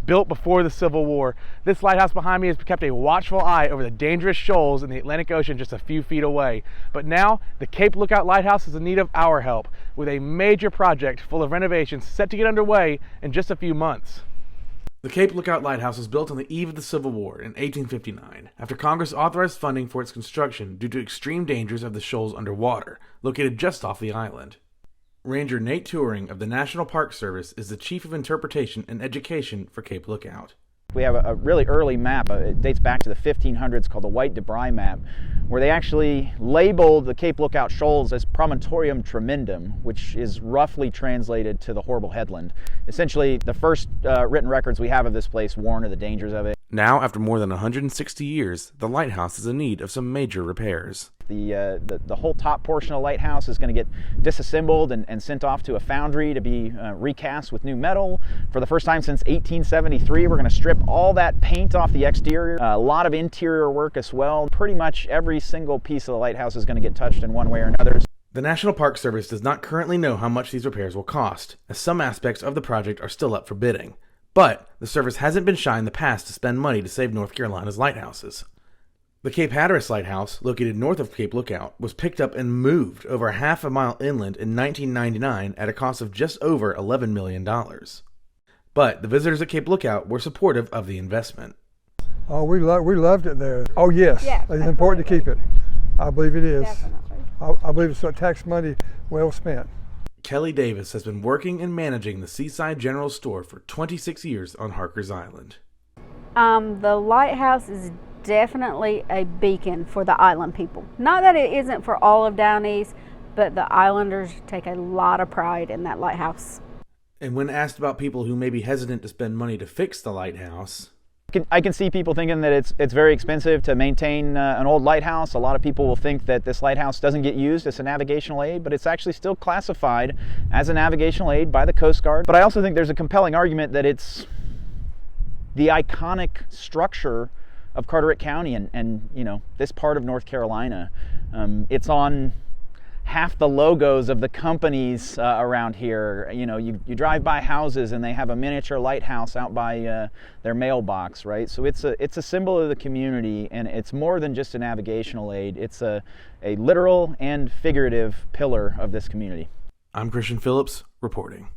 Built before the Civil War, this lighthouse behind me has kept a watchful eye over the dangerous shoals in the Atlantic Ocean just a few feet away. But now, the Cape Lookout Lighthouse is in need of our help, with a major project full of renovations set to get underway in just a few months. The Cape Lookout Lighthouse was built on the eve of the Civil War in 1859, after Congress authorized funding for its construction due to extreme dangers of the shoals underwater, located just off the island. Ranger Nate Turing of the National Park Service is the Chief of Interpretation and Education for Cape Lookout. We have a really early map, it dates back to the 1500s, called the White Debris map, where they actually labeled the Cape Lookout shoals as Promontorium Tremendum, which is roughly translated to the Horrible Headland. Essentially, the first written records we have of this place warn of the dangers of it. Now, after more than 160 years, the lighthouse is in need of some major repairs. The whole top portion of the lighthouse is going to get disassembled and sent off to a foundry to be recast with new metal. For the first time since 1873, we're going to strip all that paint off the exterior. A lot of interior work as well. Pretty much every single piece of the lighthouse is going to get touched in one way or another. The National Park Service does not currently know how much these repairs will cost, as some aspects of the project are still up for bidding. But the service hasn't been shy in the past to spend money to save North Carolina's lighthouses. The Cape Hatteras Lighthouse, located north of Cape Lookout, was picked up and moved over half a mile inland in 1999 at a cost of just over $11 million. But the visitors at Cape Lookout were supportive of the investment. Oh, we loved it there. Oh yes, Yeah, it's important to keep it. I believe it is. Definitely. I believe it's tax money well spent. Kelly Davis has been working and managing the Seaside General Store for 26 years on Harker's Island. The lighthouse is definitely a beacon for the island people. Not that it isn't for all of Down East, but the islanders take a lot of pride in that lighthouse. And when asked about people who may be hesitant to spend money to fix the lighthouse, I can see people thinking that it's very expensive to maintain an old lighthouse. A lot of people will think that this lighthouse doesn't get used as a navigational aid, but it's actually still classified as a navigational aid by the Coast Guard. But I also think there's a compelling argument that it's the iconic structure of Carteret County and you know, this part of North Carolina. It's on half the logos of the companies around here. You know, you drive by houses and they have a miniature lighthouse out by their mailbox, right? So it's a symbol of the community, and it's more than just a navigational aid. It's a literal and figurative pillar of this community. I'm Christian Phillips, reporting.